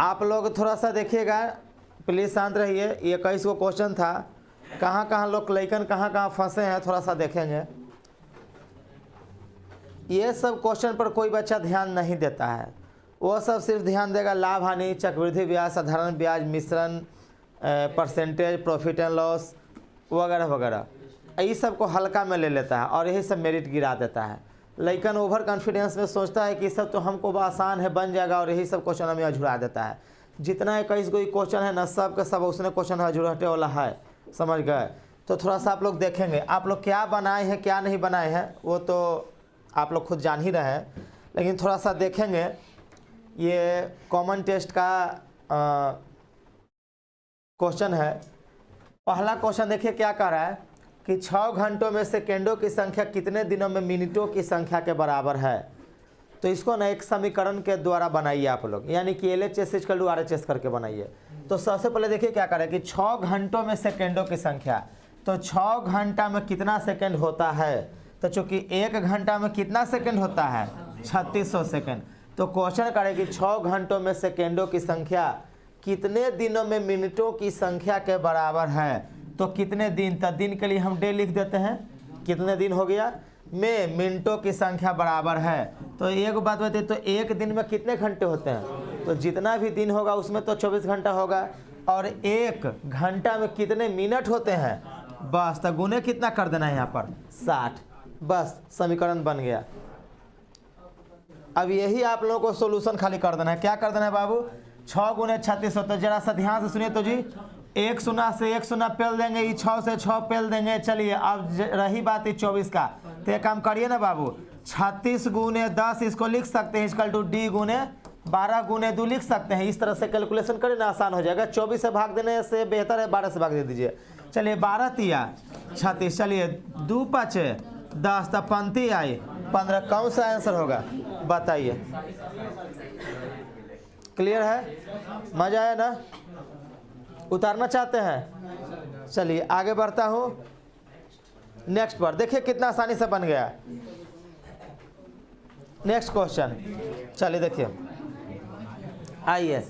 आप लोग थोड़ा सा देखिएगा, प्लीज़ शांत रहिए। ये 21 को क्वेश्चन था, कहाँ कहाँ लोग लइकन कहाँ कहाँ फंसे हैं थोड़ा सा देखेंगे। ये सब क्वेश्चन पर कोई बच्चा ध्यान नहीं देता है, वो सब सिर्फ ध्यान देगा लाभ हानि, चक्रवृद्धि ब्याज, साधारण ब्याज, मिश्रण, परसेंटेज, प्रॉफिट एंड लॉस वगैरह वगैरह, यही सब को हल्का में ले लेता है और यही सब मेरिट गिरा देता है। लेकिन ओवर कॉन्फिडेंस में सोचता है कि सब तो हमको आसान है, बन जाएगा, और यही सब क्वेश्चन हमें अझुरा देता है। जितना 21 कोई क्वेश्चन है ना, सब का सब उसने क्वेश्चन अझुराटे वाला है, समझ गए। तो थोड़ा सा आप लोग देखेंगे, आप लोग क्या बनाए हैं क्या नहीं बनाए हैं वो तो आप लोग खुद जान ही रहे हैं, लेकिन थोड़ा सा देखेंगे। ये कॉमन टेस्ट का क्वेश्चन है। पहला क्वेश्चन देखिए क्या कह रहा है कि 6 घंटों में सेकेंडों की संख्या कितने दिनों में मिनटों की संख्या के बराबर है। तो इसको ना एक समीकरण के द्वारा बनाइए आप लोग, यानी कि LHS = RHS करके बनाइए। तो सबसे पहले देखिए क्या करें कि 6 घंटों में सेकेंडों की संख्या, तो 6 घंटा में कितना सेकेंड होता है। तो चूंकि 1 घंटा में कितना सेकेंड होता है, 3600 सेकेंड। तो क्वेश्चन करें कि 6 घंटों में सेकेंडों की संख्या कितने दिनों में मिनटों की संख्या के बराबर है। तो कितने दिन, तो दिन के लिए हम डे लिख देते हैं, कितने दिन हो गया, में मिनटों की संख्या बराबर है। तो एक बात बताइए, तो एक दिन में कितने घंटे होते हैं, तो जितना भी दिन होगा उसमें तो 24 घंटा होगा, और 1 घंटा में कितने मिनट होते हैं, बस तो गुने कितना कर देना है यहाँ पर 60, बस समीकरण बन गया। अब यही आप लोगों को सोल्यूशन खाली कर देना है। क्या कर देना है बाबू, 6 गुने 3600। तो जरा सा ध्यान से सुनिए तो जी, 1 शून्य से 1 शून्य पेल देंगे, ये 6 से 6 पेल देंगे। चलिए अब रही बात है 24 का, तो एक काम करिए ना बाबू, 36 गुने 10 इसको लिख सकते हैं = D गुने 12 गुने 2 लिख सकते हैं। इस तरह से कैलकुलेशन करें ना, आसान हो जाएगा। 24 से भाग देने से बेहतर है 12 से भाग दे दीजिए। चलिए 12 तिया 36, चलिए 2 5 10, तब पंक्ति आई 15। कौन सा आंसर होगा बताइए। क्लियर है, मजा आया ना, उतारना चाहते हैं। चलिए आगे बढ़ता हूँ नेक्स्ट पर। देखिए कितना आसानी से बन गया नेक्स्ट क्वेश्चन। चलिए देखिए, आइए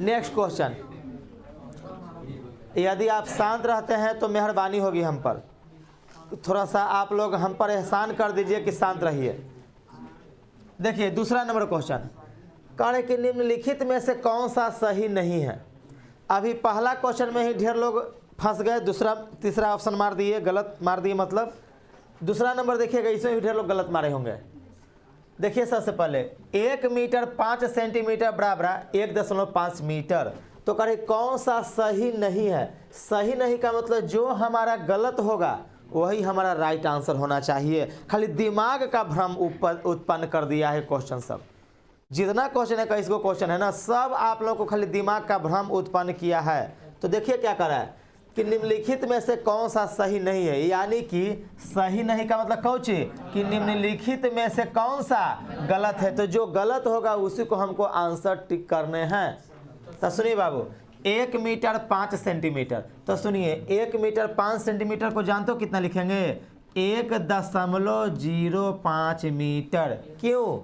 नेक्स्ट क्वेश्चन। यदि आप शांत रहते हैं तो मेहरबानी होगी हम पर, थोड़ा सा आप लोग हम पर एहसान कर दीजिए कि शांत रहिए। देखिए दूसरा नंबर क्वेश्चन, कार्य के निम्नलिखित में से कौन सा सही नहीं है। अभी पहला क्वेश्चन में ही ढेर लोग फंस गए, दूसरा तीसरा ऑप्शन मार दिए, गलत मार दिए, मतलब दूसरा नंबर देखिएगा, इसमें भी ढेर लोग गलत मारे होंगे। देखिए सबसे पहले 1 मीटर 5 सेंटीमीटर बराबर 1.5 मीटर। तो करें कौन सा सही नहीं है। सही नहीं का मतलब जो हमारा गलत होगा वही हमारा राइट आंसर होना चाहिए। खाली दिमाग का भ्रम उत्पन्न कर दिया है क्वेश्चन सब। जितना क्वेश्चन है, इसको क्वेश्चन है ना, सब आप लोगों को खाली दिमाग का भ्रम उत्पन्न किया है। तो देखिए क्या कर रहा है कि निम्नलिखित में से कौन सा सही नहीं है, यानी कि सही नहीं का मतलब कौची कि निम्नलिखित में से कौन सा गलत है। तो जो गलत होगा उसी को हमको आंसर टिक करने हैं। तो सुनिए बाबू, 1 मीटर 5 सेंटीमीटर। तो सुनिए 1 मीटर 5 सेंटीमीटर को जानते हो कितना लिखेंगे, 1.05 मीटर। क्यों?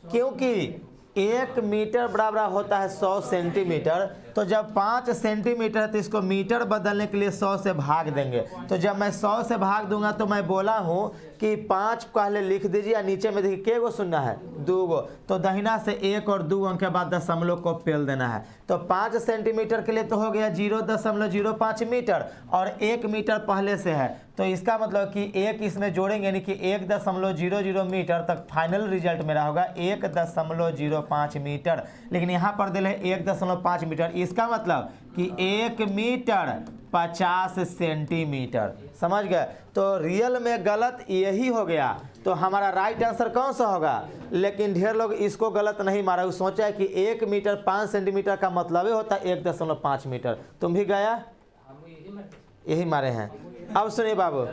क्योंकि 1 मीटर बराबर होता है 100 सेंटीमीटर। तो जब 5 सेंटीमीटर है तो इसको मीटर बदलने के लिए 100 से भाग देंगे। तो जब मैं 100 से भाग दूंगा तो मैं बोला हूँ कि 5 पहले लिख दीजिए, या नीचे में देखिए के गो सुनना है, 2 गो। तो दहिना से 1 और 2 अंक के बाद दशमलव को पेल देना है। तो 5 सेंटीमीटर के लिए तो हो गया 0.05 मीटर, और 1 मीटर पहले से है। तो इसका मतलब कि 1 इसमें जोड़ेंगे, यानी कि 1.00 मीटर तक फाइनल रिजल्ट मेरा होगा 1.05 मीटर। लेकिन यहाँ पर दिल है 1.5 मीटर। इसका मतलब कि 1 मीटर 50 सेंटीमीटर। समझ गए। तो रियल में गलत यही हो गया। तो हमारा राइट आंसर कौन सा होगा। लेकिन ढेर लोग इसको गलत नहीं मारा, वो सोचा है कि 1 मीटर 5 सेंटीमीटर का मतलब होता है 1.5 मीटर। तुम भी गया यही मारे हैं। अब सुनिए बाबू,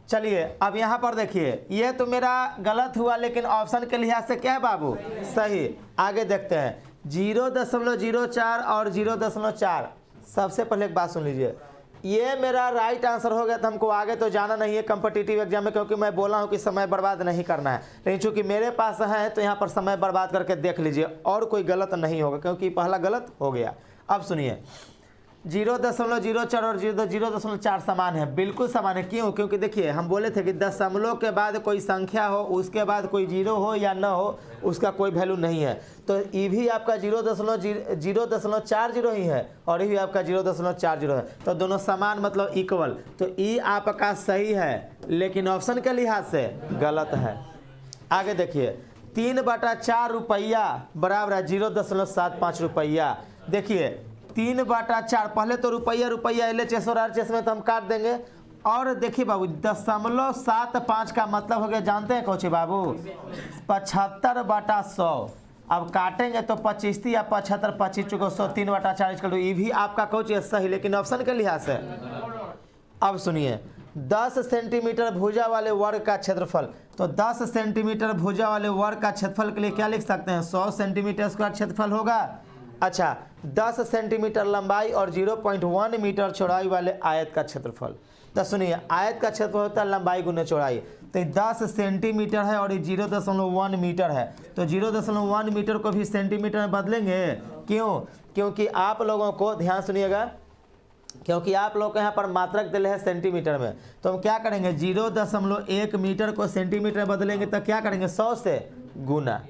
चलिए अब यहाँ पर देखिए, ये तो मेरा गलत हुआ, लेकिन ऑप्शन के लिहाज से क्या है बाबू, सही। आगे देखते हैं 0.04 और 0.4। सबसे पहले एक बात सुन लीजिए, ये मेरा राइट आंसर हो गया। तो हमको आगे तो जाना नहीं है कॉम्पिटिटिव एग्जाम में, क्योंकि मैं बोला हूँ कि समय बर्बाद नहीं करना है। लेकिन चूंकि मेरे पास है तो यहाँ पर समय बर्बाद करके देख लीजिए और कोई गलत नहीं होगा, क्योंकि पहला गलत हो गया। अब सुनिए 0.04 और 0.4 समान है, बिल्कुल समान है। क्यों? क्योंकि देखिए हम बोले थे कि दशमलव के बाद कोई संख्या हो, उसके बाद कोई जीरो हो या ना हो, उसका कोई वैल्यू नहीं है। तो ये भी आपका 0.40 ही है और ये भी आपका 0.40 है, तो दोनों समान मतलब इक्वल। तो ये आपका सही है, लेकिन ऑप्शन के लिहाज से गलत है। आगे देखिए 3/4 रुपया बराबर है 0.75 रुपया। देखिए 3/4, पहले तो रुपया रुपया LHS और RHS में तो हम काट देंगे। और देखिए बाबू 0.75 का मतलब हो गया, जानते हैं कौन बाबू? 75/100। अब काटेंगे तो 25 या 75, 25 चुको 100, 3/4 कर लो। ये भी आपका कौन सही, लेकिन ऑप्शन के लिहाज से। अब सुनिए 10 सेंटीमीटर भुजा वाले वर्ग का क्षेत्रफल। तो 10 सेंटीमीटर भुजा वाले वर्ग का क्षेत्रफल के लिए क्या लिख सकते हैं? 100 सेंटीमीटर स्क्वायर क्षेत्रफल होगा। अच्छा 10 सेंटीमीटर लंबाई और 0.1 मीटर चौड़ाई वाले आयत का क्षेत्रफल। तो सुनिए आयत का क्षेत्रफल होता है लंबाई गुने चौड़ाई। तो 10 सेंटीमीटर है और ये 0.1 मीटर है, तो 0.1 मीटर को भी सेंटीमीटर में बदलेंगे। क्यों? क्योंकि आप लोगों को ध्यान सुनिएगा, क्योंकि आप लोग यहाँ पर मात्रक दिले है सेंटीमीटर में। तो हम क्या करेंगे 0.1 मीटर को सेंटीमीटर में बदलेंगे तो क्या करेंगे 100 से गुना।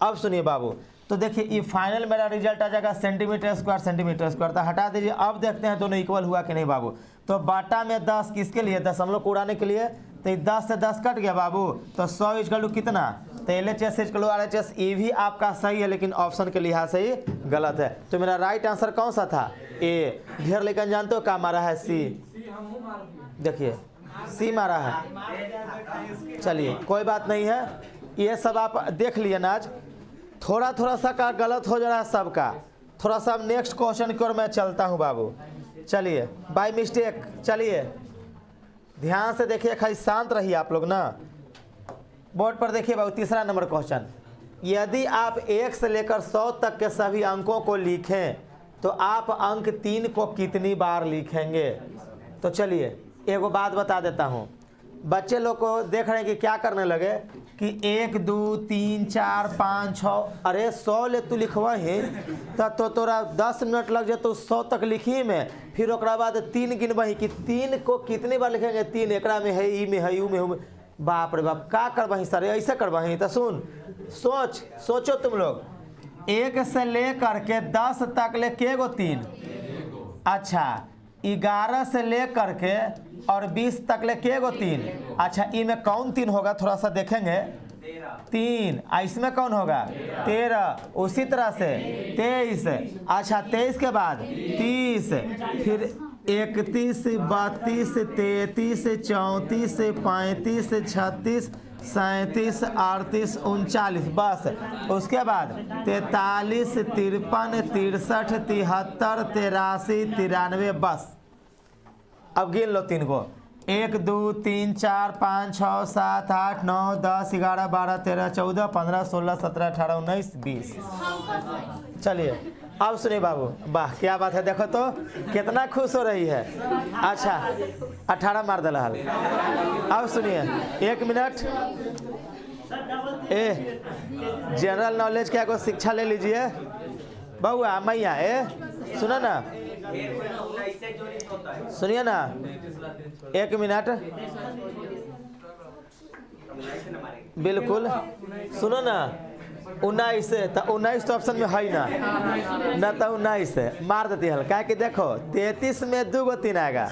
अब सुनिए बाबू, तो देखिए ये फाइनल मेरा रिजल्ट आ जाएगा सेंटीमीटर स्क्वायर। तो हटा दीजिए। अब देखते हैं दोनों इक्वल हुआ कि नहीं बाबू। तो बाटा में 10 किसके लिए? दशमलव को उड़ाने के लिए। तो 10 से 10 कट गया बाबू, तो 100 इक्वल टू कितना? तो LHS इक्वल टू RHS। ये भी आपका सही है, लेकिन ऑप्शन के लिहाज से ही गलत है। तो मेरा राइट आंसर कौन सा था? ए। ढेर लेकिन जानते हो क्या मारा है? सी। देखिए सी मारा है। चलिए कोई बात नहीं है, ये सब आप देख लिए ना। आज थोड़ा थोड़ा सा का गलत हो जा रहा है सबका। थोड़ा सा नेक्स्ट क्वेश्चन की ओर मैं चलता हूँ बाबू। चलिए बाय मिस्टेक, चलिए ध्यान से देखिए, खाली शांत रहिए आप लोग ना। बोर्ड पर देखिए बाबू, तीसरा नंबर क्वेश्चन। यदि आप 1 से लेकर 100 तक के सभी अंकों को लिखें तो आप अंक 3 को कितनी बार लिखेंगे? तो चलिए एक बात बता देता हूँ। बच्चे लोग को देख रहे हैं कि क्या करने लगे कि 1 2 3 4 5 6, अरे 100 ले तू लिखवा ही तो तोरा 10 मिनट लग जाए तो 100 तक लिखी में। फिर ओकरा बाद 3 गिनबही कि 3 को कितनी बार लिखेंगे? 3 एकरा में है, ई में है, यू में हूँ। बाप रे बाप, का करबही सर? ऐसे करबही? तो सुन, सोचो तुम लोग, 1 से लेकर के 10 तक ले के गो 3? अच्छा 11 से लेकर के और 20 तक ले के गो 3? अच्छा इनमें कौन 3 होगा? थोड़ा सा देखेंगे। 3। इसमें कौन होगा? 13। उसी तरह से 23। अच्छा 23 के बाद 30, फिर 31 32 33 34 35 36 37 38 39, बस। उसके बाद 43 53 63 73 83 93, बस। अब गिन लो 3 को। 1 2 3 4 5 6 7 8 9 10 11 12 13 14 15 16 17 18 19 20। चलिए अब सुनिए बाबू, वाह क्या बात है, देखो तो कितना खुश हो रही है। अच्छा 18 मार दल हाल। अब सुनिए 1 मिनट, जनरल नॉलेज क्या को शिक्षा ले लीजिए बउआ मैया। सुना ना, सुनिए ना 1 मिनट, बिल्कुल सुनो ना। 19 तो 19 तो ऑप्शन में है ना तो 19 मार देती है, क्या कि देखो 33 में 2 गो 3 आएगा।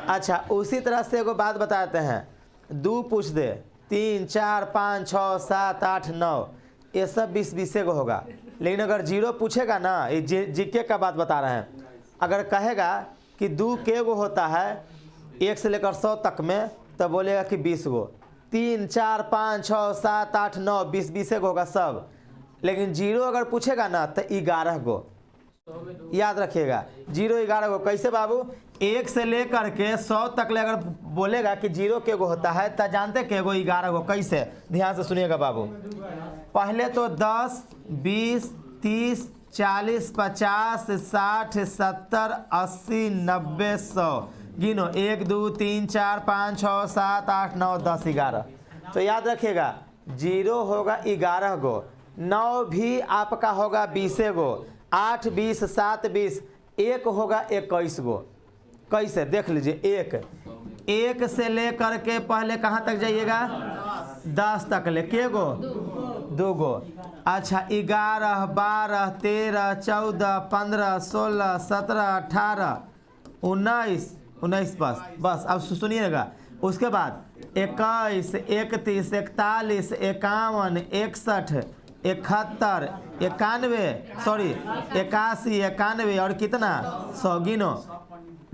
अच्छा उसी तरह से एगो बात बताते हैं, 2 पूछ दे 3 4 5 6 7 8 9, ये सब 20 गो होगा। लेकिन अगर 0 पूछेगा ना, ये जीके का बात बता रहे हैं, अगर कहेगा कि 2 के गो होता है 1 से लेकर 100 तक में, तो बोलेगा कि 20 गो। 3 4 5 6 7 8 9 20 गो होगा सब। लेकिन 0 अगर पूछेगा ना तो 11 गो, याद रखिएगा 0 11 गो। कैसे बाबू? 1 से लेकर के 100 तक ले अगर बोलेगा कि 0 के गो होता है तो जानते के गो 11 गो। कैसे? ध्यान से सुनिएगा बाबू। पहले तो 10 20 30 40 50 60 70 80 90 100, गिनो 1 2 3 4 5 6 7 8 9 10 11। तो याद रखिएगा 0 होगा 11 गो, 9 भी आपका होगा 20 गो, 8 20 7 20, 1 होगा 21 गो। कैसे देख लीजिए, 1 से लेकर के पहले कहाँ तक जाइएगा 10 तक ले के गो 2 गो। अच्छा 11 12 13 14 15 16 17 18 19 बस अब सुनिएगा। उसके बाद 21 31 41 51 61 71 91 सॉरी 81 91 और कितना 100।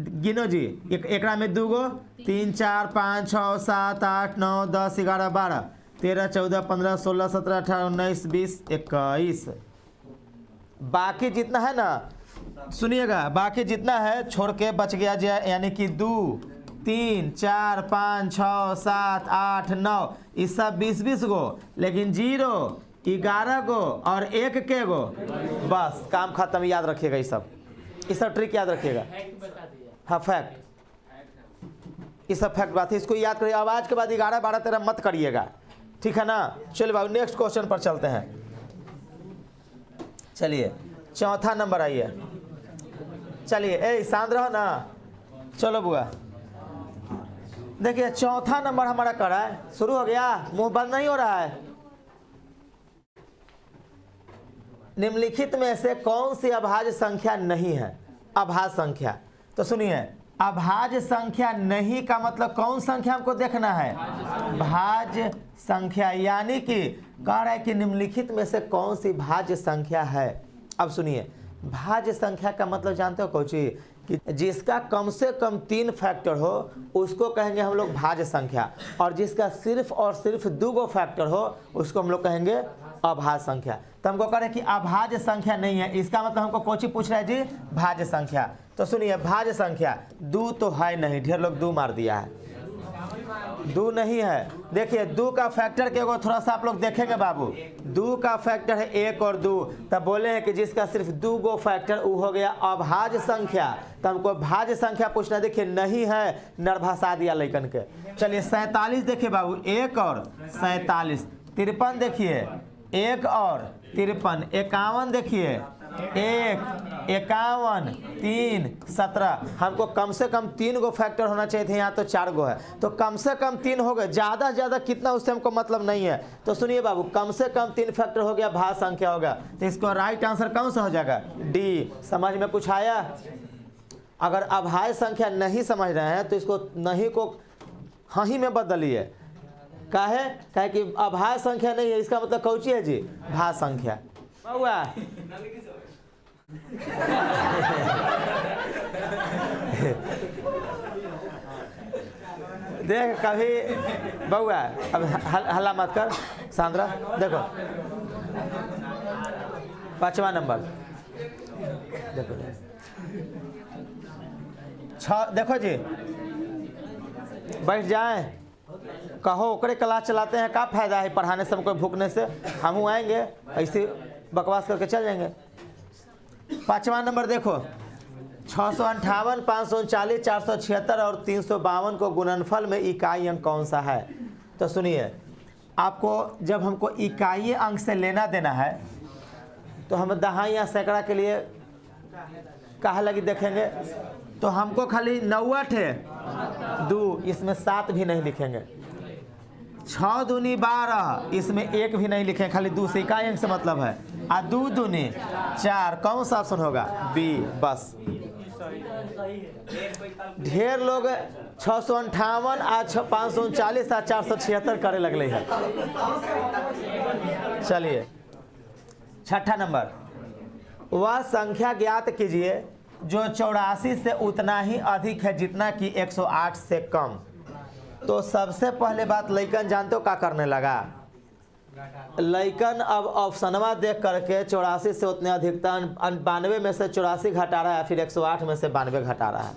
गिनो जी, एक में 2 गो 3 4 5 6 7 8 9 10 11 12 13 14 15 16 17 18 19 20 21। बाकी जितना है ना सुनिएगा, बाकी जितना है छोड़ के बच गया जाए, यानी कि 2 3 4 5 6 7 8 9 ये सब 20 गो, लेकिन 0 11 गो और 1 के गो, बस काम खत्म। याद रखिएगा ये सब ट्रिक याद रखिएगा। हाँ फैक्ट, ये सब फैक्ट बात है, इसको याद करिए। आवाज के बाद 11 12 13 मत करिएगा, ठीक है ना। चलिए बाबू नेक्स्ट क्वेश्चन पर चलते हैं। चलिए चौथा नंबर आइए। चलिए ए शांत रहो ना, चलो बुआ। देखिए चौथा नंबर हमारा कर रहा है, शुरू हो गया, मुंह बंद नहीं हो रहा है। निम्नलिखित में से कौन सी अभाज्य संख्या नहीं है? अभाज्य संख्या, तो सुनिए अभाज्य संख्या नहीं का मतलब कौन संख्या हमको देखना है? भाज्य संख्या, यानी कि कह रहा है कि निम्नलिखित में से कौन सी भाज्य संख्या है। अब सुनिए भाज्य संख्या का मतलब जानते हो कोची, कि जिसका कम से कम 3 फैक्टर हो उसको कहेंगे हम लोग भाज्य संख्या, और जिसका सिर्फ और सिर्फ 2 गो फैक्टर हो उसको हम लोग कहेंगे अभाज्य संख्या। तो हमको कह रहे हैं कि अभाज्य संख्या नहीं है, इसका मतलब हमको कोची पूछ रहा है जी? भाज्य संख्या। तो सुनिए भाज्य संख्या 2 तो है नहीं, ढेर लोग 2 मार दिया है, 2 नहीं है। देखिए 2 का फैक्टर के थोड़ा सा आप लोग देखेंगे बाबू, 2 का फैक्टर है 1 और 2, तब बोले हैं कि जिसका सिर्फ 2 गो फैक्टर वो हो गया अभाज्य संख्या। तो हमको भाज्य संख्या पूछना, देखिए नहीं है, नरभसा दिया लैकन के। चलिए 47 देखिए बाबू, 1 और 47, 53 देखिए 1 और 53, 51 देखिए 1 51 3 17। हमको कम से कम 3 गो फैक्टर होना चाहिए थे, यहाँ तो 4 गो है, तो कम से कम 3 हो गए, ज़्यादा से ज़्यादा कितना उससे हमको मतलब नहीं है। तो सुनिए बाबू कम से कम 3 फैक्टर हो गया, भाज्य संख्या हो गया, तो इसको राइट आंसर कौन सा हो जाएगा? डी। समझ में कुछ आया? अगर अभाज्य संख्या नहीं समझ रहे हैं तो इसको नहीं को हाँ ही में बदलिए। काहे कि अभाज्य संख्या नहीं है, इसका मतलब कौची है जी? भाज्य संख्या। हुआ देख कभी बउआ, अब हल्ला मत कर सांद्रा। देखो 5वां नंबर देखो 6, देखो जी बैठ जाए, कहो ओकरे क्लास चलाते हैं, क्या फायदा है पढ़ाने से, हमको भूखने से। हम आएंगे ऐसे बकवास करके चल जाएंगे। 5वां नंबर देखो 658 539 476 और 352 को गुणनफल में इकाई अंक कौन सा है? तो सुनिए आपको जब हमको इकाई अंक से लेना देना है तो हम दहाई या सैकड़ा के लिए कहाँ लगी देखेंगे, तो हमको खाली 9 है 2, इसमें 7 भी नहीं लिखेंगे। 6 दूनी 12, इसमें 1 भी नहीं लिखेंगे, खाली 2 से इकाई अंक से मतलब है। 2 दूनी 4, कौन सा ऑप्शन होगा? बी। बस ढेर लोग 658 आज 539 आज 476 करे लगले है। चलिए 6ठा नंबर, वह संख्या ज्ञात कीजिए जो 84 से उतना ही अधिक है जितना कि 108 से कम। तो सबसे पहले बात लइकन जानते हो क्या करने लगा? लइकन अब ऑप्शनवा देख करके 84 से उतने अधिकता 92 में से 84 घटा रहा है, फिर 108 में से 92 घटा रहा है।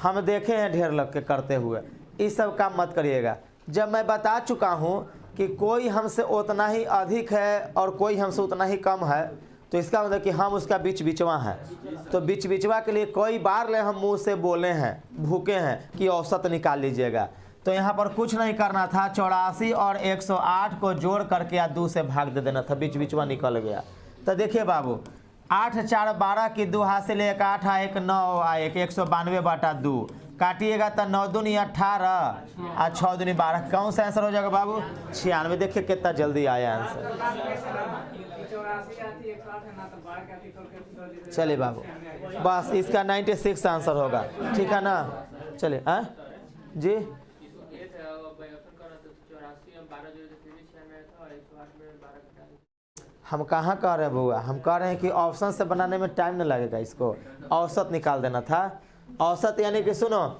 हम देखे हैं ढेर लोग के करते हुए, इस सब काम मत करिएगा। जब मैं बता चुका हूँ कि कोई हमसे उतना ही अधिक है और कोई हमसे उतना ही कम है, तो इसका मतलब कि हम उसका बीच बिचवा है। तो बीच बिचवा के लिए कई बार ले हम मुंह से बोले हैं, भूखे हैं कि औसत निकाल लीजिएगा। तो यहाँ पर कुछ नहीं करना था, 84 और 108 को जोड़ करके या 2 से भाग दे देना था, बीच बिचवा निकल गया। तो देखिए बाबू, 8 4 12 की 2 हासिल 1 8 1 9 1 192/2 काटिएगा तो 9 दूनी 18 और 6 दूनी 12। कौन सा आंसर हो जाएगा बाबू? 96। देखिए कितना जल्दी आया आंसर। चलिए बाबू, बस इसका 96 आंसर होगा, ठीक है ना। चलिए हाँ जी, हम कहाँ कह रहे हैं बुआ, हम कह रहे हैं कि ऑप्शन से बनाने में टाइम नहीं लगेगा, इसको औसत निकाल देना था। औसत यानी कि सुनो,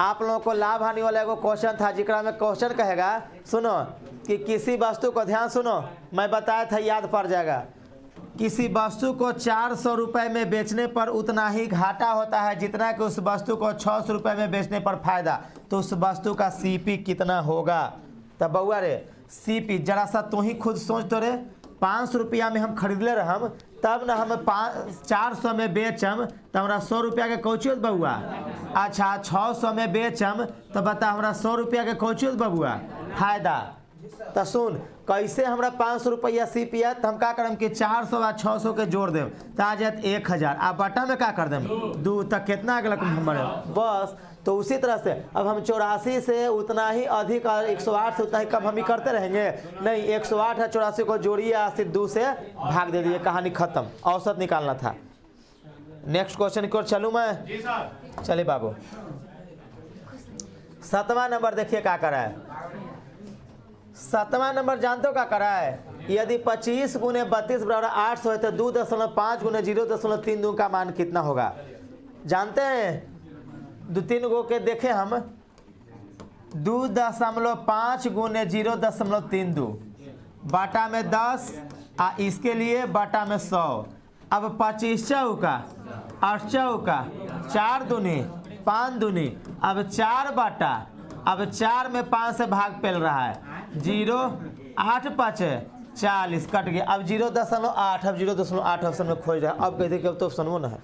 आप लोगों को लाभ हानि वाला एगो क्वेश्चन था, जिकरा में क्वेश्चन कहेगा सुनो कि किसी वस्तु को, ध्यान सुनो, मैं बताया था याद पड़ जाएगा। किसी वस्तु को 400 रुपये में बेचने पर उतना ही घाटा होता है जितना कि उस वस्तु को 600 रुपये में बेचने पर फायदा। तो उस वस्तु का सीपी कितना होगा? तब बउआ रे सीपी जरा सा तू ही खुद सोच तो रे, 500 रुपया में हम खरीद ले रहम, तब ना हम 400 में बेचम तो हमारा 100 रुपया के कौची होत बबुआ? अच्छा 600 में बेचम तो बता हमारा 100 रुपया के कौची होत बबुआ? फायदा। तो सुन कैसे हमरा 500 रुपया सीपी है, तो हम का करम कि 400 और 600 के जोड़ देम तो आ जात 1000। आ बटा में का कर देम 2, तक कितना अगला हमारे बस। तो उसी तरह से अब हम 84 से उतना ही अधिक और 108 से उतना ही कम हम ही करते रहेंगे? नहीं, 108 है 84 को जोड़िए, 80 2 से भाग दे दिए, कहानी खत्म। औसत निकालना था। नेक्स्ट क्वेश्चन की ओर चलूँ मैं? चलिए बाबू, 7वां नंबर देखिए क्या करा है। 7वां नंबर जानते हो क्या करा है? यदि 25 गुने 32 बराबर 800 है तो 2.5 गुने 0.32 का मान कितना होगा? जानते हैं? 2-3 गो के देखे हम। 2.5 गुने 0.32 बाटा में 10 इसके लिए बाटा में 100। अब 25 चौका 8 चौका 4 दूनी 5 दूनी, अब 4 बाटा, अब 4 में 5 से भाग पेल रहा है, 0 8 5 40 कट गया। अब 0.8, अब 0.8 ऑप्शन में खोज रहा है। अब कहते कि अब तो ऑप्शन ना है,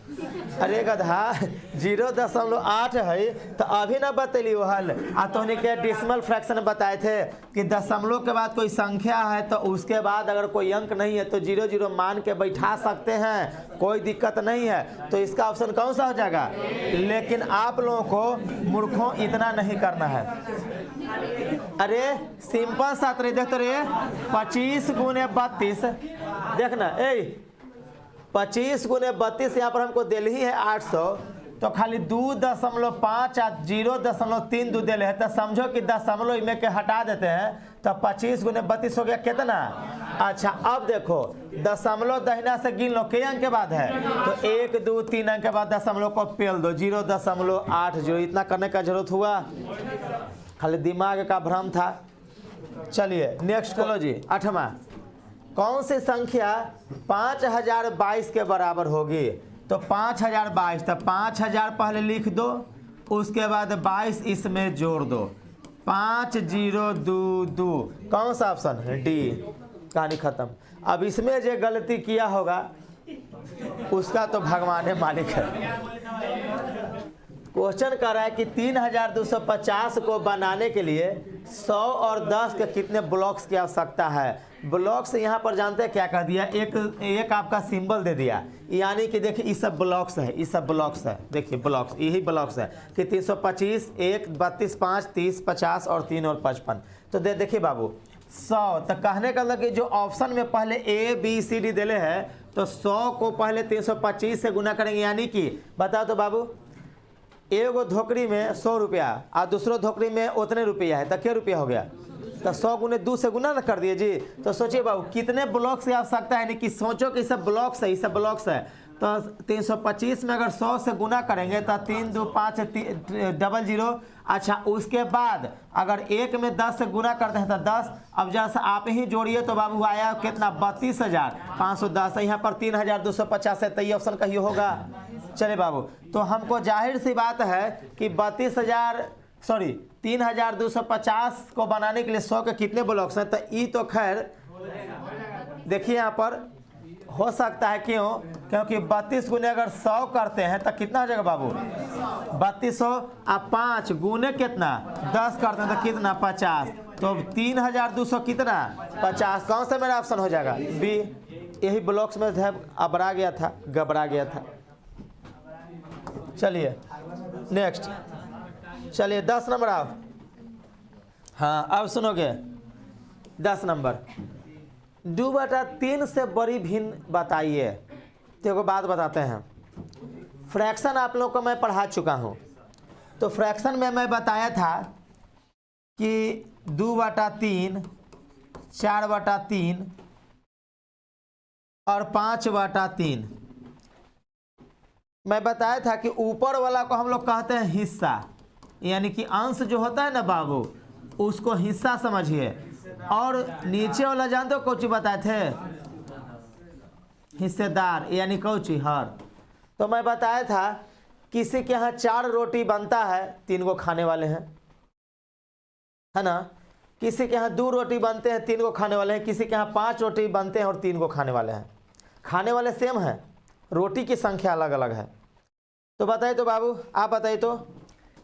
अरे गधा 0.8 है तो अभी ना बतलियो हल। तो के डेसिमल फ्रैक्शन बताए थे कि दशमलव के बाद कोई संख्या है तो उसके बाद अगर कोई अंक नहीं है तो 0 0 मान के बैठा सकते हैं, कोई दिक्कत नहीं है। तो इसका ऑप्शन कौन सा हो जाएगा? लेकिन आप लोगों को मूर्खों इतना नहीं करना है। अरे सिंपल सा तो देख तो रे, 25 गुने 32 देखना, 25 गुने 32 यहाँ पर हमको दिल ही है 800, तो खाली 2.5 और 0.32 दिल है, तो समझो कि दशमलव में के हटा देते हैं तो 25 गुने 32 हो गया कितना? अच्छा अब देखो दशमलव दहिना से गिन लो, के अंक के बाद है तो 1 2 3 अंक के बाद दशमलव को पेल दो, 0.80। इतना करने का जरूरत हुआ? खाली दिमाग का भ्रम था। चलिए नेक्स्ट करो जी। 8वां, कौन सी संख्या 5022 के बराबर होगी? तो 5022, तो 5000 पहले लिख दो, उसके बाद 22 इसमें जोड़ दो, 5022। कौन सा ऑप्शन है? डी। कहानी खत्म। अब इसमें जो गलती किया होगा उसका तो भगवान मालिक है। क्वेश्चन कर रहा है कि 3250 को बनाने के लिए 100 और 10 के कितने ब्लॉक्स की आवश्यकता है? ब्लॉक्स यहाँ पर जानते हैं क्या कर दिया? एक आपका सिंबल दे दिया, यानी कि देखिए ये सब ब्लॉक्स है, ये सब ब्लॉक्स है। देखिए ब्लॉक्स, यही ब्लॉक्स है कि 325 1 32 5 30 50 और 3 और 55। तो देखिए बाबू 100, तो कहने का मतलब कि जो ऑप्शन में पहले ABCD दिले है तो 100 को पहले 325 से गुना करेंगे, यानी कि बताओ तो बाबू, एगो धोकरी में 100 रुपया और दूसरो धोकरी में उतने रुपया है, तो क्या रुपया हो गया? तो 100 गुने 2 से गुना ना कर दिए जी। तो सोचिए बाबू कितने ब्लॉक्स की आवश्यकता है, यानी कि सोचो कि सब ब्लॉक्स है, ये सब ब्लॉक्स है। तो 325 में अगर 100 से गुना करेंगे तो 3 2 5 00। अच्छा उसके बाद अगर 1 में 10 से गुना करते हैं तो 10। अब जैसा आप ही जोड़िए तो बाबू आया कितना? 32,510। यहाँ पर 3250 है, तो ये ऑप्शन कहीं होगा। चले बाबू, तो हमको जाहिर सी बात है कि 3250 को बनाने के लिए 100 के कितने ब्लॉक्स हैं? तो ई तो खैर देखिए यहाँ पर हो सकता है, क्यों? क्योंकि 32 गुने अगर 100 करते हैं तो कितना हो जाएगा बाबू? 3200 अब 5 गुने कितना 10 करते हैं तो कितना 50, तो 3200 कितना 50। कौन सा मेरा ऑप्शन हो जाएगा? बी। यही ब्लॉक्स में घबरा गया था, चलिए नेक्स्ट, चलिए 10 नंबर आओ। हाँ अब सुनोगे 10 नंबर, 2/3 से बड़ी भिन्न बताइए। तो एक बात बताते हैं, फ्रैक्शन आप लोगों को मैं पढ़ा चुका हूँ। तो फ्रैक्शन में मैं बताया था कि 2/3, 4/3 और 5/3। मैं बताया था कि ऊपर वाला को हम लोग कहते हैं हिस्सा, यानी कि अंश जो होता है ना बाबू, उसको हिस्सा समझिए। और नीचे वाला जानते हो कौची बताए थे? हिस्सेदार, यानी कौची हर। तो मैं बताया था किसी के यहाँ 4 रोटी बनता है, 3 को खाने वाले हैं, है ना। किसी के यहाँ 2 रोटी बनते हैं, 3 को खाने वाले हैं। किसी के यहाँ 5 रोटी बनते हैं और 3 को खाने वाले हैं। खाने वाले सेम है, रोटी की संख्या अलग अलग है। तो बताइए तो बाबू, आप बताइए तो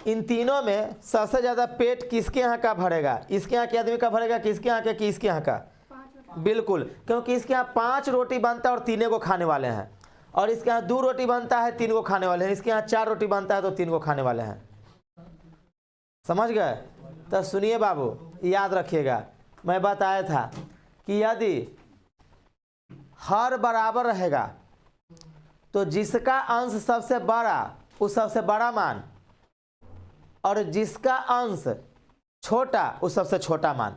इन तीनों में सबसे ज़्यादा पेट किसके यहाँ का भरेगा? इसके यहाँ के आदमी का भरेगा, किसके यहाँ के, किसके यहाँ का? बिल्कुल, क्योंकि इसके यहाँ 5 रोटी बनता है और 3 को खाने वाले हैं, और इसके यहाँ 2 रोटी बनता है, 3 को खाने वाले हैं। इसके यहाँ 4 रोटी बनता है तो 3 को खाने वाले हैं। समझ गए? तो सुनिए बाबू, याद रखिएगा, मैं बताया था कि यदि हर बराबर रहेगा तो जिसका अंश सबसे बड़ा उस सबसे बड़ा मान, और जिसका अंश छोटा उस सबसे छोटा मान।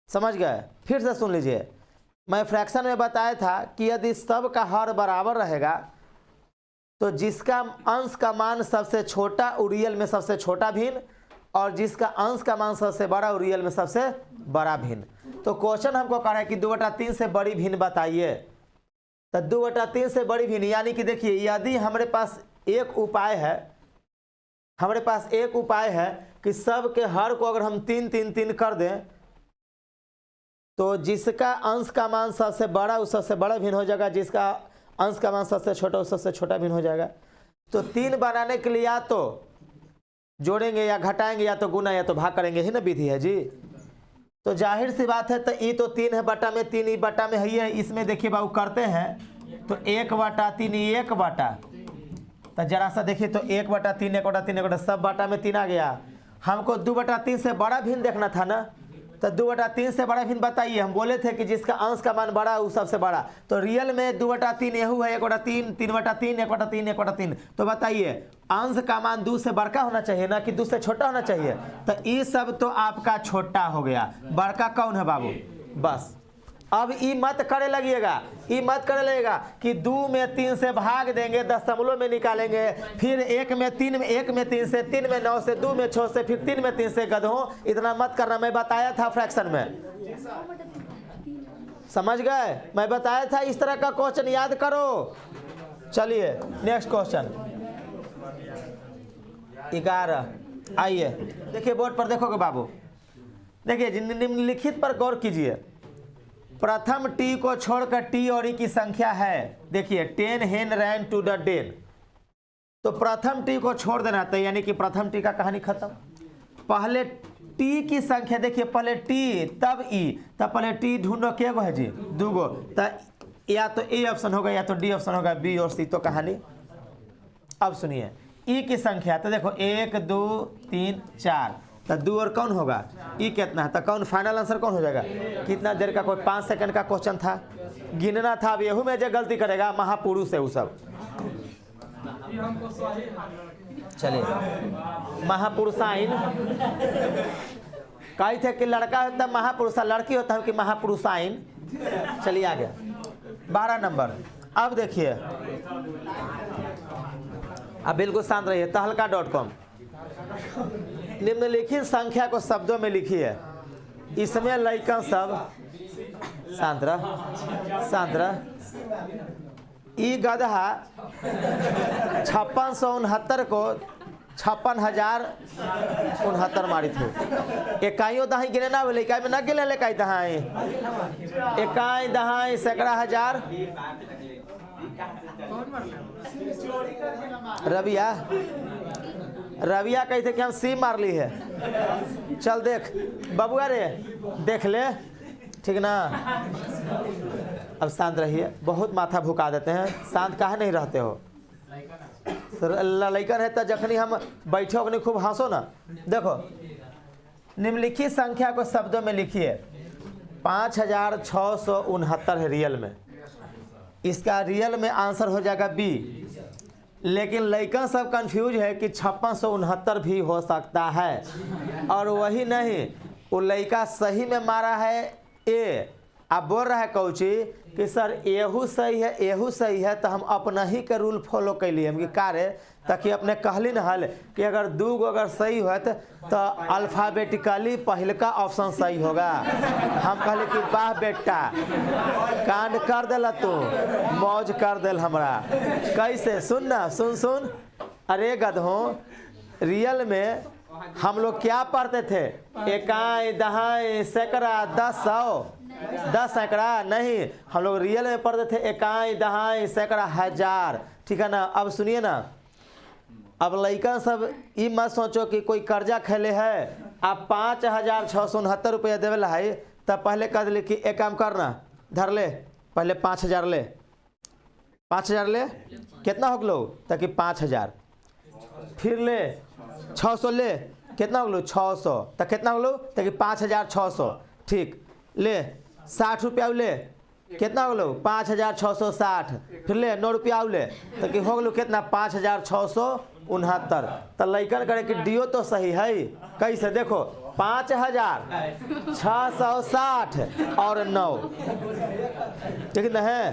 समझ गए? फिर से सुन लीजिए, मैं फ्रैक्शन में बताया था कि यदि सब का हर बराबर रहेगा तो जिसका अंश का मान सबसे छोटा वो रियल में सबसे छोटा भिन्न, और जिसका अंश का मान सबसे बड़ा वो रियल में सबसे बड़ा भिन्न। तो क्वेश्चन हमको कह रहा है कि 2/3 से बड़ी भिन्न बताइए। तो 2/3 से बड़ी भिन्न, यानी कि देखिए, यदि हमारे पास एक उपाय है, कि सब के हर को अगर हम 3 3 3 कर दें तो जिसका अंश का मान सबसे बड़ा उस सबसे बड़ा भिन्न हो जाएगा, जिसका अंश का मान सबसे छोटा उस सबसे छोटा भिन्न हो जाएगा। तो 3 बनाने के लिए या तो जोड़ेंगे या घटाएंगे, या तो गुना या तो भाग करेंगे, ही ना विधि है जी। तो जाहिर सी बात है, तो ये तो 3 है बटा में 3, ई बटा में ही है। इसमें देखिए बाबू करते हैं तो 1/3, 1 बटा, तो जरा सा देखिए तो 1/3, 1/3, 1/3 सब बटा में 3 आ गया। हमको 2/3 से बड़ा भिन्न देखना था ना, तो 2/3 से बड़ा भिन्न बताइए। हम बोले थे कि जिसका अंश का मान बड़ा वो सबसे बड़ा, तो रियल में 2/3 यहू है, 1/3, 3/3, 1/3, 1/3। तो बताइए अंश का मान 2 से बड़का होना चाहिए ना कि 2 से छोटा होना चाहिए? तो ये सब तो आपका छोटा हो गया, बड़का कौन है बाबू? बस अब ई मत करे लगेगा कि 2 में 3 से भाग देंगे, दशमलव में निकालेंगे, फिर 1 में 3 से, 3 में 9 से, 2 में 6 से, फिर 3 में 3 से। गधों, इतना मत करना। मैं बताया था फ्रैक्शन में, समझ गए? मैं बताया था इस तरह का क्वेश्चन याद करो। चलिए नेक्स्ट क्वेश्चन 11। आइए देखिए बोर्ड पर, देखोगे बाबू, देखिए निम्नलिखित पर गौर कीजिए। प्रथम टी को छोड़कर टी और ई की संख्या है। देखिए 10 hen ran to the den, तो प्रथम टी को छोड़ देना, तो यानी कि प्रथम टी का कहानी खत्म। पहले टी की संख्या देखिए, पहले टी तब ई, तब पहले टी ढूंढो, क्या गो है जी? 2 गो। तो या तो ए ऑप्शन होगा या तो डी ऑप्शन होगा, बी और सी तो कहानी। अब सुनिए ई की संख्या, तो देखो 1 2 3 4, तो 2 और कौन होगा? ई कितना है? तो कौन फाइनल आंसर कौन हो जाएगा? कितना देर का? कोई 5 सेकंड का क्वेश्चन था, गिनना था। अब यहू में जो गलती करेगा महापुरुष है वो सब। चलिए महापुरुषाइन कही थे कि लड़का होता है महापुरुषा, लड़की होता है कि महापुरुषाइन। चलिए आगे 12 नंबर। अब देखिए, अब बिल्कुल शांत रहिए। तहलका.com, निम्नलिखित संख्या को शब्दों में लिखिए। इसमें लइकन सब, शांत रह। ई गधा 5669 को 56,069 मारी थे। इकाइयों दहाई गिने ना बोले, इकाई में ना गिने इकाई दहाई, इकाई दहाई सैकड़ा हजार। रबिया रबिया कही थे कि हम सी मार ली है। चल देख बबुआ रे, देख ले, ठीक ना। अब शांत रहिए, बहुत माथा भुका देते हैं, शांत काहे नहीं रहते हो। लड़कन है तो जखनी हम बैठे हो खूब हंसो ना। देखो निम्नलिखित संख्या को शब्दों में लिखिए। 5669 है रियल में, इसका रियल में आंसर हो जाएगा बी। लेकिन लड़कन सब कंफ्यूज है कि 5669 भी हो सकता है, और वही नहीं, वो लड़का सही में मारा है ए। अब बोल रहा है कौची कि सर एहू सही है, एहू सही है, तो हम अपना ही के रूल फॉलो कैलिए हम कि कार्य, ताकि अपने कहली न हल कि अगर दू गो अगर सही हो तो अल्फ़ाबेटिकली पहले का ऑप्शन सही होगा। हम कहले कि वाह बेटा, कांड कर दिला तू, मौज कर दिल हमरा। कैसे सुन ना, सुन। अरे गधों, रियल में हम लोग क्या पढ़ते थे? इकाई दहाई सैकड़ा 10 सैकड़ा नहीं, हम लोग रियल में पढ़ते थे इकाई दहाई सैकड़ा हजार, ठीक है ना। अब सुनिए ना, अब लड़का सब ये मत सोचो कि कोई कर्जा खेले है, आप 5669 रुपया देवे है, तब पहले कह दिले कि एक काम करना, धर ले, पहले 5000 ले, 5000 ले, कितना हो गलो? ताकि 5000, फिर ले 600 ले, कितना हो गलो? 600, तो कितना हो गलो? ताकि 5600, ठीक ले। 60 रुपया ले, कितना हो गलो? 5660, फिर ले 9 रुपया ले, तो कि हो गलो कितना? 5669। तो लड़कन करे कि डियो तो सही है। कैसे? देखो 5660 और 9, ठीक ना है।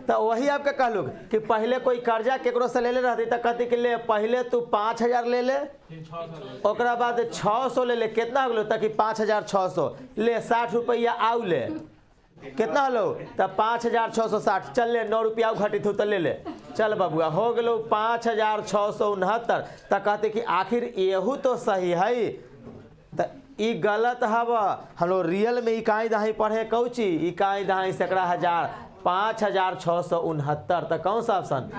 तो वही आपका कहलू कि पहले कोई कर्जा केकरो से ले रहती तो कहती कि ले पहले तू 5000 ले ले, ओकरा बाद 600 ले ले, कितना हो गलो? ताकि 5600 ले, 60 रुपया आउ ले, कितना हलो? तब 5660, चल ले 9 रुपया घटी थू तो ले ले, चल बबुआ हो गलो 5669। तो कहते कि आखिर यहू तो सही है, तो ई गलत हवा। हम लोग रियल में इकाई दहाई पढ़े कौची, इकाई दहाई सैकड़ा हजार, 5669। तो कौन सा ऑप्शन?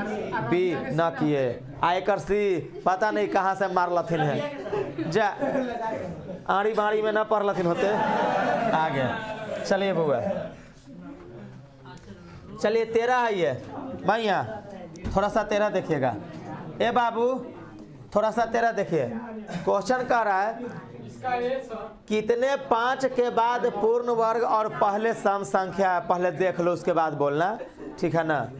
बी न किए। आयकर सी पता नहीं कहाँ से मार लथिन है, जा आड़ी बाड़ी में न पढ़ लथिन होते। आगे चलिए बुआ, चलिए 13 है ये भैया, थोड़ा सा 13 देखिएगा। ए बाबू थोड़ा सा 13 देखिए, क्वेश्चन कह रहा है कितने 5 के बाद पूर्ण वर्ग और पहले सम संख्या, पहले देख लो उसके बाद बोलना, ठीक है ना।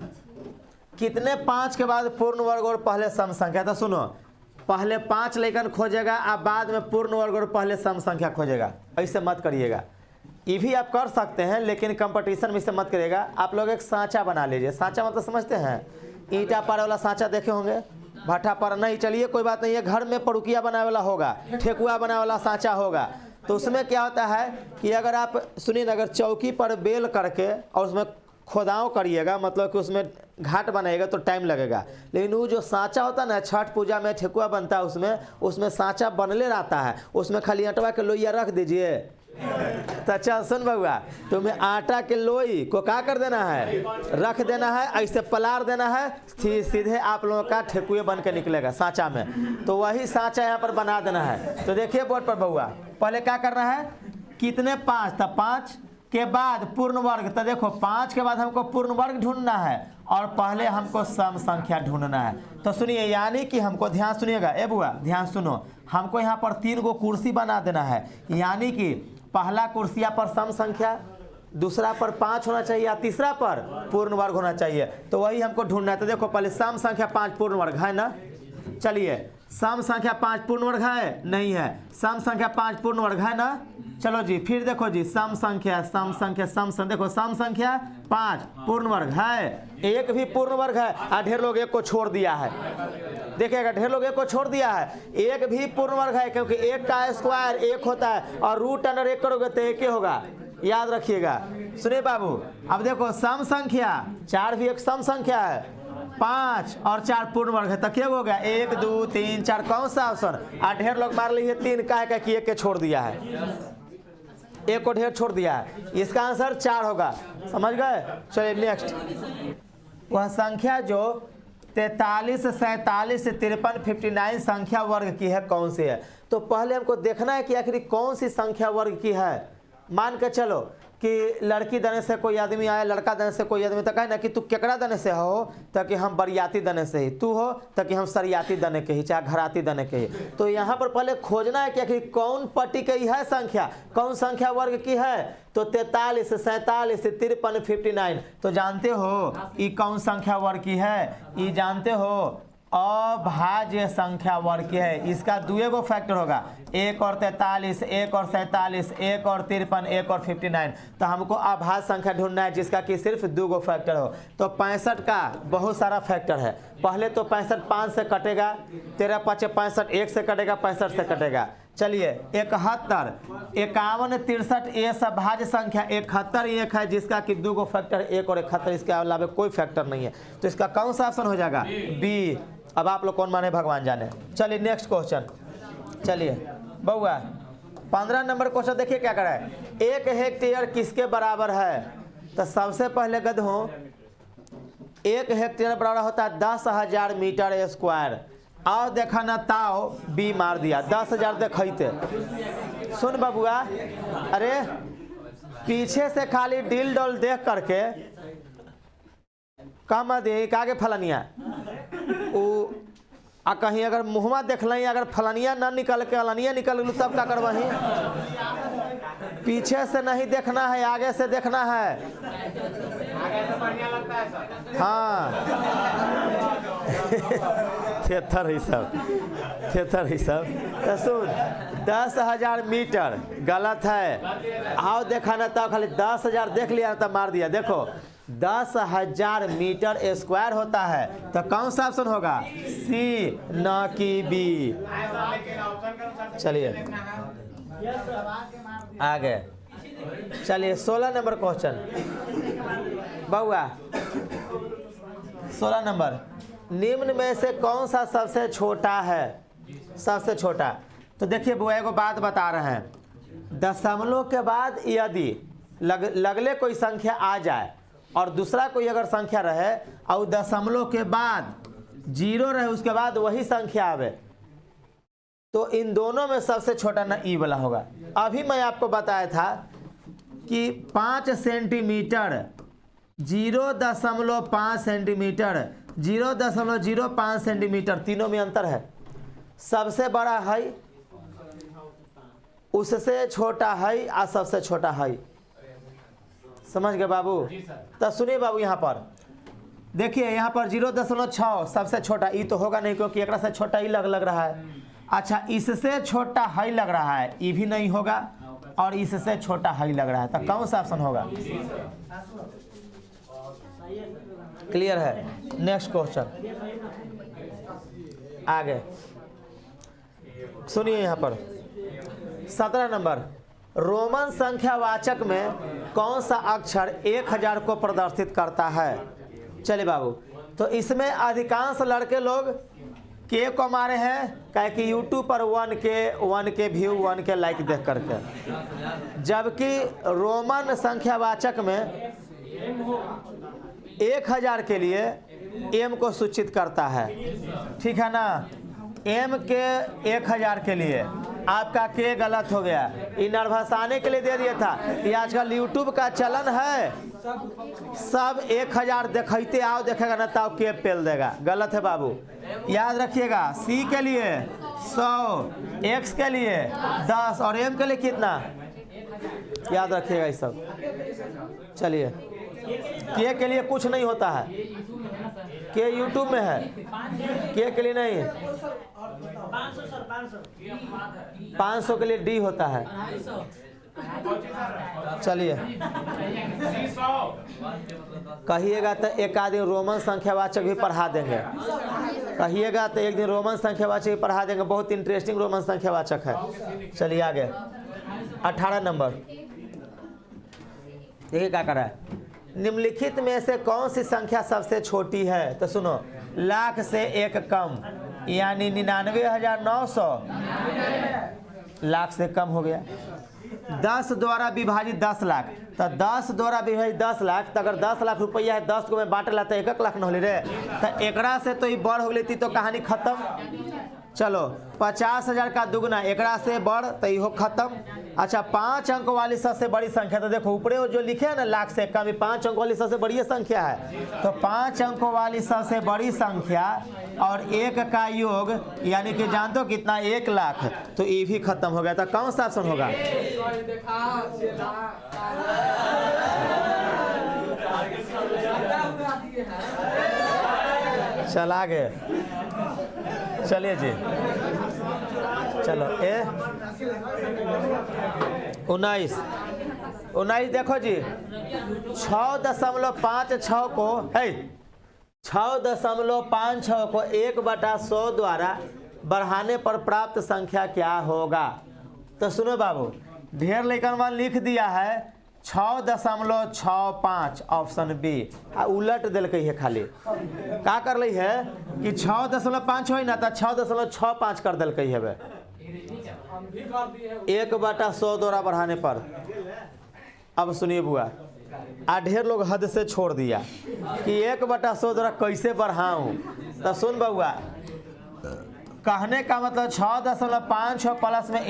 कितने 5 के बाद पूर्ण वर्ग और पहले सम संख्या? तो सुनो, पहले 5 लेकर खोजेगा, आप बाद में पूर्ण वर्ग और पहले सम संख्या खोजेगा, ऐसे मत करिएगा। ये भी आप कर सकते हैं, लेकिन कंपटीशन में इसे मत करिएगा। आप लोग एक सांचा बना लीजिए। सांचा मतलब समझते हैं? ईंटा पारे वाला सांचा देखे होंगे, भट्ठा पर नहीं, चलिए कोई बात नहीं है, घर में पड़ुकिया बनाने वाला होगा, ठेकुआ बनाने वाला सांचा होगा। तो उसमें क्या होता है कि अगर आप सुनिए, अगर चौकी पर बेल करके और उसमें खोदाव करिएगा, मतलब कि उसमें घाट बनाएगा तो टाइम लगेगा। लेकिन वो जो सांचा होता है ना, छठ पूजा में ठेकुआ बनता है, उसमें सांचा बनले रहता है, उसमें खाली आटा के लोइया रख दीजिए। तो चल सुन बउआ, तुम्हें आटा के लोई को क्या कर देना है? रख देना है, ऐसे पलार देना है, सीधे आप लोगों का ठेकुए बन के निकलेगा सांचा में। तो वही सांचा यहाँ पर बना देना है। तो देखिए बोर्ड पर बउआ, पहले क्या करना है? कितने 5 था, 5 के बाद पूर्ण वर्ग। तो देखो 5 के बाद हमको पूर्ण वर्ग ढूंढना है और पहले हमको सम संख्या ढूंढना है। तो सुनिए, यानी कि हमको ध्यान सुनिएगा, ए बुआ ध्यान सुनो, हमको यहाँ पर 3 गो कुर्सी बना देना है। यानी कि पहला कुर्सिया पर सम संख्या, दूसरा पर 5 होना चाहिए, या तीसरा पर पूर्ण वर्ग होना चाहिए। तो वही हमको ढूंढना है। तो देखो पहले सम संख्या 5 पूर्ण वर्ग है ना, चलिए सम संख्या 5 पूर्ण वर्ग है, नहीं है। सम संख्या 5 पूर्ण वर्ग है ना, चलो जी। फिर देखो जी सम संख्या देखो सम संख्या 5 पूर्ण वर्ग है, एक भी पूर्ण वर्ग है, और ढेर लोग एक को छोड़ दिया है। देखिएगा ढेर लोग एक को छोड़ दिया है, एक भी पूर्ण वर्ग है, क्योंकि एक का स्क्वायर 1 होता है, और रूट अंडर 1 करोगे तो 1 ही होगा, याद रखिएगा। सुनिए बाबू, अब देखो सम संख्या 4 भी एक सम संख्या है, 5 और 4 पूर्ण वर्ग है तो क्या हो गया 1 2 3 4 कौन सा ऑप्शन। ढेर लोग मार लिए 3 का कि एक के छोड़ दिया है, एक को ढेर छोड़ दिया है, इसका आंसर 4 होगा। समझ गए। चलिए नेक्स्ट, वह संख्या जो 43 47 53 59 संख्या वर्ग की है कौन सी है। तो पहले हमको देखना है कि आखिर कौन सी संख्या वर्ग की है। मान के चलो कि लड़की दने से कोई आदमी आया, लड़का दने से कोई आदमी, तो कहे ना कि तू केकड़ा दने से हो, ताकि हम बरियाती दने से ही, तू हो ताकि हम सरियाती दने के ही, चाहे घराती दने के ही। तो यहाँ पर पहले खोजना है कि आखिर कौन पट्टी की है संख्या, कौन संख्या वर्ग की है। तो 43 47 53 59 तो जानते हो ये कौन संख्या वर्ग की है, ये जानते हो अभाज्य संख्या वर्ग की है। इसका दुएगो फैक्टर होगा, 1 और 43 1 और 47 1 और 53 1 और 59। तो हमको अभाज्य संख्या ढूंढना है जिसका कि सिर्फ 2 गो फैक्टर हो। तो 65 का बहुत सारा फैक्टर है। पहले तो 65 5 से कटेगा, 13 5 65 1 से कटेगा, 65 से कटेगा। चलिए 71 51 63 ये सब भाज्य संख्या 71 एक है जिसका कि 2 गो फैक्टर 1 और 71, इसके अलावा कोई फैक्टर नहीं है। तो इसका कौन सा ऑप्शन हो जाएगा बी। अब आप लोग कौन माने भगवान जाने। चलिए नेक्स्ट क्वेश्चन। चलिए बउआ 15 नंबर क्वेश्चन देखिए क्या करा है। 1 हेक्टेयर किसके बराबर है। तो सबसे पहले गधों 1 हेक्टेयर बराबर होता है 10,000 मीटर स्क्वायर। और देखा ना ताओ बी मार दिया 10,000 देखते। सुन बबुआ, अरे पीछे से खाली डिल डोल देख करके काम दे आगे फलनिया आ कहीं अगर मुहमा देख लें, अगर फलनिया ना निकल के अलनिया निकल गई तब क्या करवही। पीछे से नहीं देखना है, आगे से देखना है। हाँ थेथर ही सब, थेथर ही सब। तो सुन 10,000 मीटर गलत है। आओ देखा ना तो खाली 10,000 देख लिया तब मार दिया। देखो 10,000 मीटर स्क्वायर होता है। तो कौन सा ऑप्शन होगा सी न कि बी। चलिए आगे चलिए 16 नंबर क्वेश्चन बउआ। 16 नंबर, निम्न में से कौन सा सबसे छोटा है। सबसे छोटा तो देखिए बुआ एगो बात बता रहे हैं। दशमलव के बाद यदि लगले कोई संख्या आ जाए और दूसरा कोई अगर संख्या रहे और दशमलव के बाद 0 रहे उसके बाद वही संख्या आवे, तो इन दोनों में सबसे छोटा ना ई वाला होगा। अभी मैं आपको बताया था कि 5 सेंटीमीटर 0.5 सेंटीमीटर 0.05 सेंटीमीटर तीनों में अंतर है। सबसे बड़ा है, उससे छोटा है और सबसे छोटा है। समझ गए बाबू। तो सुनिए बाबू, यहाँ पर देखिए, यहाँ पर 0.6 सबसे छोटा, ये तो होगा नहीं क्योंकि एक से छोटा ही लग रहा है। अच्छा, इससे छोटा हाई लग रहा है, ये भी नहीं होगा, और इससे छोटा हाई लग रहा है। तो कौन सा ऑप्शन होगा। क्लियर है। नेक्स्ट क्वेश्चन आगे सुनिए। यहाँ पर 17 नंबर, रोमन संख्यावाचक में कौन सा अक्षर 1000 को प्रदर्शित करता है। चलिए बाबू, तो इसमें अधिकांश लड़के लोग के को मारे हैं, कहे कि यूट्यूब पर 1K व्यू 1K लाइक देख करके, जबकि रोमन संख्यावाचक में 1000 के लिए एम को सूचित करता है। ठीक है ना, एम के 1000 के लिए आपका के गलत हो गया। ये नर्भसाने के लिए दे दिया था। ये आजकल यूट्यूब का चलन है, सब 1000 देखते आओ देखेगा ना तब के पेल देगा। गलत है बाबू, याद रखिएगा। सी के लिए 100, एक्स के लिए 10 और एम के लिए कितना, याद रखिएगा ये सब। चलिए, के लिए कुछ नहीं होता है, के यूट्यूब में है, के लिए नहीं है। 500 के लिए डी होता है। चलिए, कहिएगा तो एक आदमी रोमन संख्यावाचक भी पढ़ा देंगे। कहिएगा तो एक दिन रोमन संख्यावाचक भी पढ़ा देंगे, बहुत इंटरेस्टिंग रोमन संख्यावाचक है। चलिए आगे 18 नंबर, देखिए क्या कर रहा है। निम्नलिखित में से कौन सी संख्या सबसे छोटी है? तो सुनो, लाख से एक कम यानी 99,900 लाख से कम हो गया। 10 द्वारा विभाजित 10 लाख, तो 10 द्वारा विभाजित 10 लाख, तो अगर 10 लाख रुपया है 10 को मैं बांटला तो 1 लाख न होली रे, तो एकरा से तो ये बड़ हो गई तो कहानी खत्म। चलो 50,000 का दुगना एकरा से बड़ तो इहो खत्म। अच्छा 5 अंक वाली सबसे बड़ी संख्या, तो देखो ऊपरे जो लिखे है ना लाख से कम, 5 अंक वाली सबसे बड़ी संख्या है, तो 5 अंकों वाली सबसे बड़ी संख्या और 1 का योग यानी कि जानते हो कितना 1 लाख, तो ये भी खत्म हो गया। तो कौन सा ऑप्शन होगा? चला गए, चलिए जी, चलो 19 देखो जी, 6.56 को 6.56 को 1/100 द्वारा बढ़ाने पर प्राप्त संख्या क्या होगा? तो सुनो बाबू, ढेर लेकर मान लिख दिया है 6.65 ऑप्शन बी, उलट दिल है खाली का कर ली है कि 6.5 हो ना तो 6.65 कर दिल है 1/100 द्वारा बढ़ाने पर। अब सुनिए बुआ, ढेर लोग हद से छोड़ दिया कि 1/100 द्वारा कैसे बढ़ाऊं, तो सुन बउआ, कहने का मतलब 6.56 प्लस में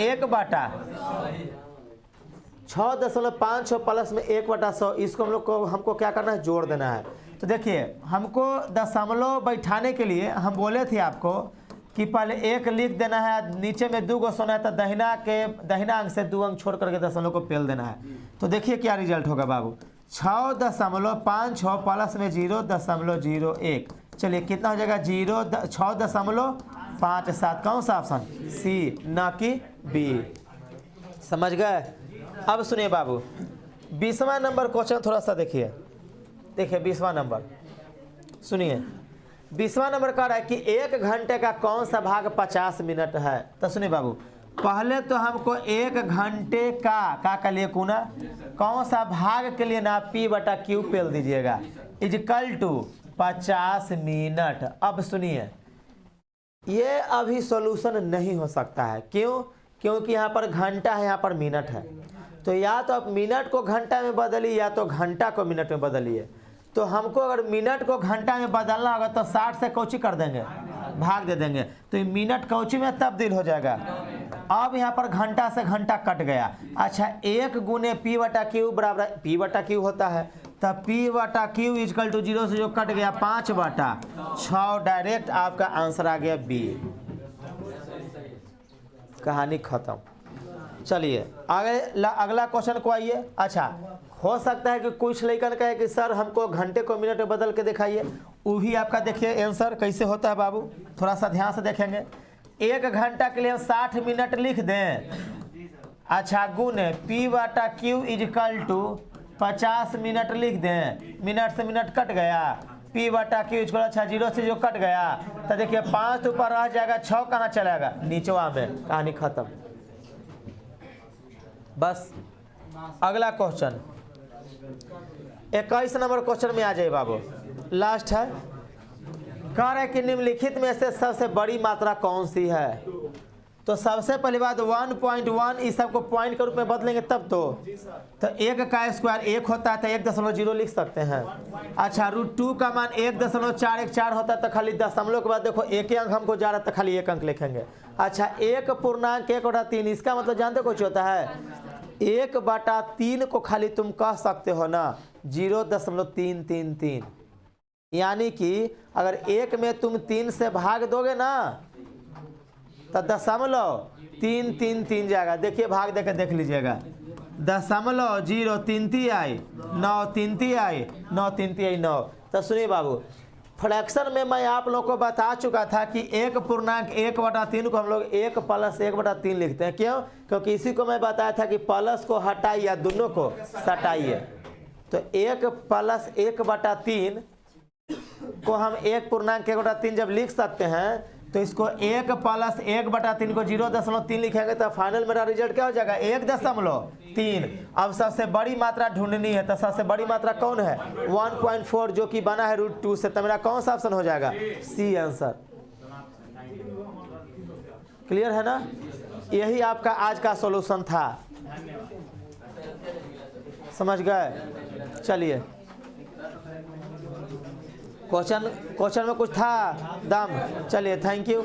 6.56 प्लस में 1/100, इसको हमको क्या करना है? जोड़ देना है। तो देखिए हमको दशमलव बैठाने के लिए हम बोले थे आपको कि पहले 1 लिख देना है, नीचे में 2 को सोना है, तो दहिना अंक से 2 अंक छोड़ करके दशमलव को पेल देना है। तो देखिए क्या रिजल्ट होगा बाबू, 6.56 प्लस में 0.01, चलिए कितना हो जाएगा? 6.57। कौन सा ऑप्शन? सी, ना कि बी। समझ गए? अब सुनिए बाबू, 20वां नंबर क्वेश्चन थोड़ा सा देखिए 20वां नंबर सुनिए। 20वां नंबर कह रहा है कि 1 घंटे का कौन सा भाग 50 मिनट है? तो सुनिए बाबू, पहले तो हमको 1 घंटे का लिए कुना कौन सा भाग के लिए ना P/Q पेल दीजिएगा, इजकल टू 50 मिनट। अब सुनिए, ये अभी सॉल्यूशन नहीं हो सकता है, क्यों? क्योंकि यहाँ पर घंटा है, यहाँ पर मिनट है, तो या तो आप मिनट को घंटा में बदलिए या तो घंटा को मिनट में बदलिए। तो हमको अगर मिनट को घंटा में बदलना होगा तो 60 से कौची कर देंगे? भाग दे देंगे, तो ये मिनट कौची में तब्दील हो जाएगा। अब यहाँ पर घंटा से घंटा कट गया। अच्छा 1 गुने P/Q बराबर P/Q होता है, तब P/Q इजकल टू 0 से जो कट गया 5/6, डायरेक्ट आपका आंसर आ गया बी। कहानी खत्म। चलिए आगे अगला क्वेश्चन को आइए। अच्छा हो सकता है कि कुछ लेकर कहे कि सर हमको घंटे को मिनट में बदल के दिखाइए, वो भी आपका देखिए आंसर कैसे होता है बाबू, थोड़ा सा ध्यान से देखेंगे। 1 घंटा के लिए हम 60 मिनट लिख दें, अच्छा गुने P/Q इजकल टू 50 मिनट लिख दें, मिनट से मिनट कट गया, P/Q इजकल, अच्छा 0 से जो कट गया, तो देखिए 5 ऊपर रह जाएगा, 6 कहाँ चलेगा? नीचवा में। कहानी खत्म। बस अगला क्वेश्चन 21 नंबर क्वेश्चन में आ जाए बाबू, लास्ट है। कह रहे कि निम्नलिखित में से सबसे बड़ी मात्रा कौन सी है? तो सबसे पहली बात 1.1 इस सबको पॉइंट के रूप में बदलेंगे तब तो 1 का स्क्वायर 1 होता है, तो 1.0 लिख सकते हैं। अच्छा √2 का मान 1.414 होता है, तो खाली दशमलव के बाद देखो 1 अंक हमको जा रहा है, तो खाली 1 अंक लिखेंगे। अच्छा 1.1/3 इसका मतलब जानते कुछ होता है? 1/3 को खाली तुम कह सकते हो ना 0.333, यानी कि अगर 1 में तुम 3 से भाग दोगे ना तो 0.333 जाएगा। देखिए भाग देकर देख लीजिएगा, 0.033 आई, 9 आई, 9. तो सुनिए बाबू, फ्रैक्शन में मैं आप लोगों को बता चुका था कि 1.1/3 को हम लोग 1 + 1/3 लिखते हैं। क्यों? क्योंकि इसी को मैं बताया था कि प्लस को हटाइए या दोनों को सटाइए। तो 1 + 1/3 को हम 1.1/3 जब लिख सकते हैं तो इसको 1 + 1/3 को 0.3 लिखेंगे तो फाइनल मेरा रिजल्ट क्या हो जाएगा 1.3। अब सबसे बड़ी मात्रा ढूंढनी है, तो सबसे बड़ी मात्रा कौन है 1.4 जो कि बना है √2 से। तो मेरा कौन सा ऑप्शन हो जाएगा सी आंसर। क्लियर है ना? यही आपका आज का सॉल्यूशन था, समझ गए? चलिए क्वेश्चन में कुछ था दम? चलिए थैंक यू।